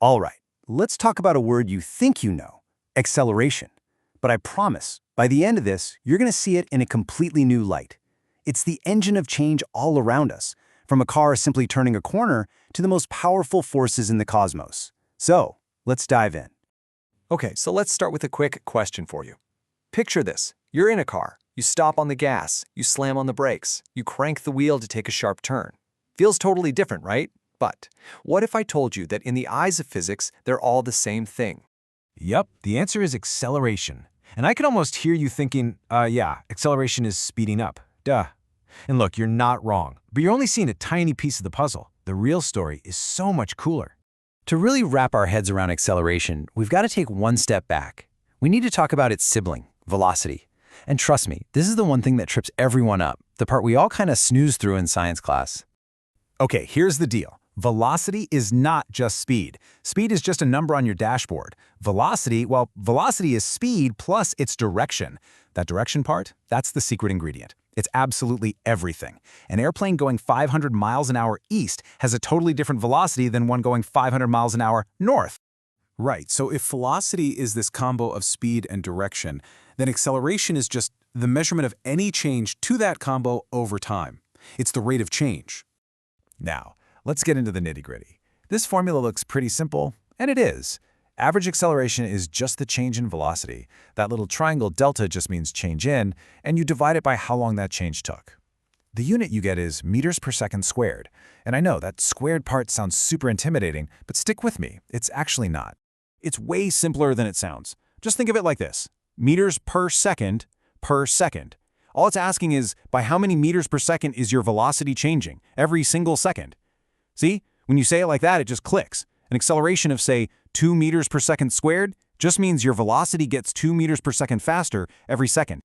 All right, let's talk about a word you think you know, acceleration. But I promise, by the end of this, you're going to see it in a completely new light. It's the engine of change all around us, from a car simply turning a corner to the most powerful forces in the cosmos. So, let's dive in. Okay, so let's start with a quick question for you. Picture this. You're in a car. You stop on the gas. You slam on the brakes. You crank the wheel to take a sharp turn. Feels totally different, right? But what if I told you that in the eyes of physics, they're all the same thing? Yep, the answer is acceleration. And I can almost hear you thinking, yeah, acceleration is speeding up. Duh. And look, you're not wrong, but you're only seeing a tiny piece of the puzzle. The real story is so much cooler. To really wrap our heads around acceleration, we've got to take one step back. We need to talk about its sibling, velocity. And trust me, this is the one thing that trips everyone up, the part we all kind of snooze through in science class. Okay, here's the deal. Velocity is not just speed. Speed is just a number on your dashboard. Velocity is speed plus its direction. That direction part, that's the secret ingredient. It's absolutely everything. An airplane going 500 miles an hour east has a totally different velocity than one going 500 miles an hour north. Right, so if velocity is this combo of speed and direction, then acceleration is just the measurement of any change to that combo over time. It's the rate of change. Now, let's get into the nitty-gritty. This formula looks pretty simple, and it is. Average acceleration is just the change in velocity. That little triangle delta just means change in, and you divide it by how long that change took. The unit you get is meters per second squared. And I know that squared part sounds super intimidating, but stick with me, it's actually not. It's way simpler than it sounds. Just think of it like this. Meters per second per second. All it's asking is, by how many meters per second is your velocity changing every single second? See, when you say it like that, it just clicks. An acceleration of, say, 2 meters per second squared just means your velocity gets 2 meters per second faster every second.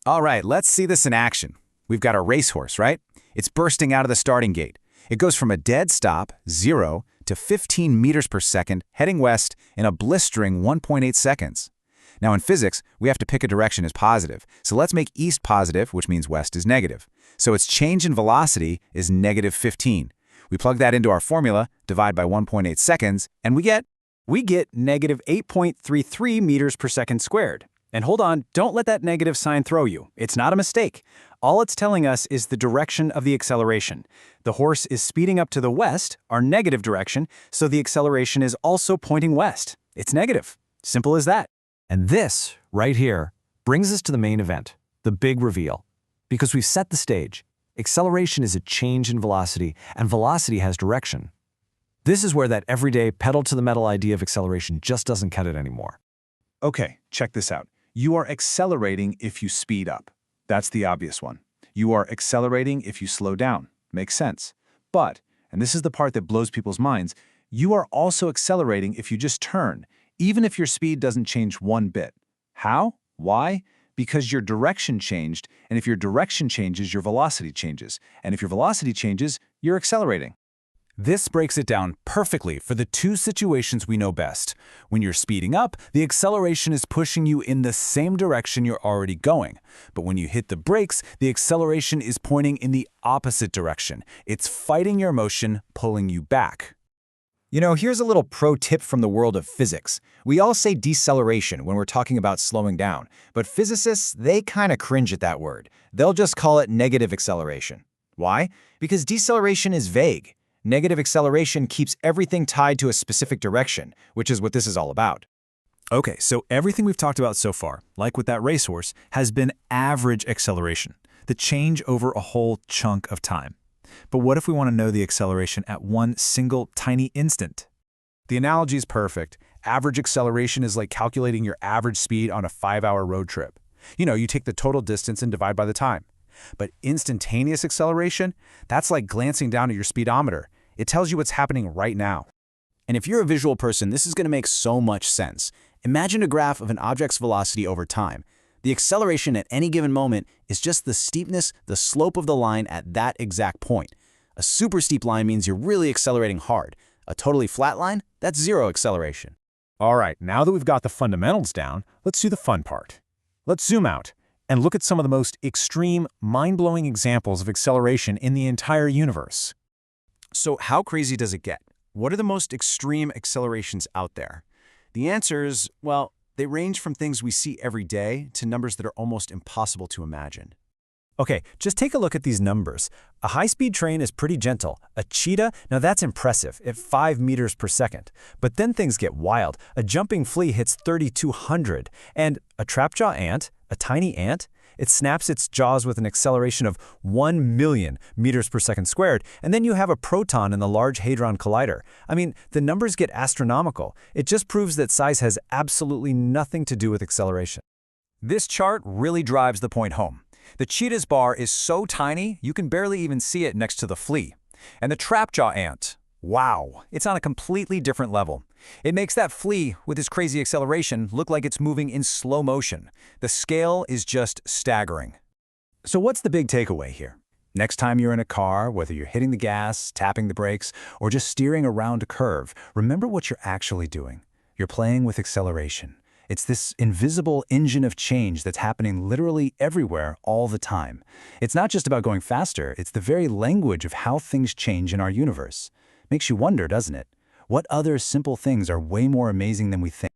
All right, let's see this in action. We've got a racehorse, right? It's bursting out of the starting gate. It goes from a dead stop, 0, to 15 meters per second, heading west in a blistering 1.8 seconds. Now in physics, we have to pick a direction as positive. So let's make east positive, which means west is negative. So its change in velocity is negative 15. We plug that into our formula, divide by 1.8 seconds, and we get negative 8.33 meters per second squared. And hold on, don't let that negative sign throw you. It's not a mistake. All it's telling us is the direction of the acceleration. The horse is speeding up to the west, our negative direction, so the acceleration is also pointing west. It's negative. Simple as that. And this, right here, brings us to the main event, the big reveal. Because we've set the stage. Acceleration is a change in velocity, and velocity has direction. This is where that everyday pedal-to-the-metal idea of acceleration just doesn't cut it anymore. Okay, check this out. You are accelerating if you speed up. That's the obvious one. You are accelerating if you slow down. Makes sense. But, and this is the part that blows people's minds, you are also accelerating if you just turn, even if your speed doesn't change one bit. How? Why? Because your direction changed, and if your direction changes, your velocity changes. And if your velocity changes, you're accelerating. This breaks it down perfectly for the two situations we know best. When you're speeding up, the acceleration is pushing you in the same direction you're already going. But when you hit the brakes, the acceleration is pointing in the opposite direction. It's fighting your motion, pulling you back. You know, here's a little pro tip from the world of physics. We all say deceleration when we're talking about slowing down, but physicists, they kind of cringe at that word. They'll just call it negative acceleration. Why? Because deceleration is vague. Negative acceleration keeps everything tied to a specific direction, which is what this is all about. Okay, so everything we've talked about so far, like with that racehorse, has been average acceleration, the change over a whole chunk of time. But what if we want to know the acceleration at one single tiny instant? The analogy is perfect. Average acceleration is like calculating your average speed on a 5-hour road trip. You take the total distance and divide by the time. But instantaneous acceleration, that's like glancing down at your speedometer. It tells you what's happening right now. And if you're a visual person, this is going to make so much sense. Imagine a graph of an object's velocity over time. The acceleration at any given moment is just the steepness, the slope of the line at that exact point. A super steep line means you're really accelerating hard. A totally flat line, that's zero acceleration. All right, now that we've got the fundamentals down, let's do the fun part. Let's zoom out and look at some of the most extreme, mind-blowing examples of acceleration in the entire universe. So how crazy does it get? What are the most extreme accelerations out there? The answers, well, they range from things we see every day to numbers that are almost impossible to imagine. Okay, just take a look at these numbers. A high-speed train is pretty gentle. A cheetah, now that's impressive, at 5 meters per second. But then things get wild. A jumping flea hits 3,200. And a trapjaw ant, a tiny ant, it snaps its jaws with an acceleration of 1 million meters per second squared, and then you have a proton in the Large Hadron Collider. I mean, the numbers get astronomical. It just proves that size has absolutely nothing to do with acceleration. This chart really drives the point home. The cheetah's bar is so tiny, you can barely even see it next to the flea. And the trapjaw ant, wow, it's on a completely different level. It makes that flea, with its crazy acceleration, look like it's moving in slow motion. The scale is just staggering. So what's the big takeaway here? Next time you're in a car, whether you're hitting the gas, tapping the brakes, or just steering around a curve, remember what you're actually doing. You're playing with acceleration. It's this invisible engine of change that's happening literally everywhere all the time. It's not just about going faster, it's the very language of how things change in our universe. Makes you wonder, doesn't it? What other simple things are way more amazing than we think?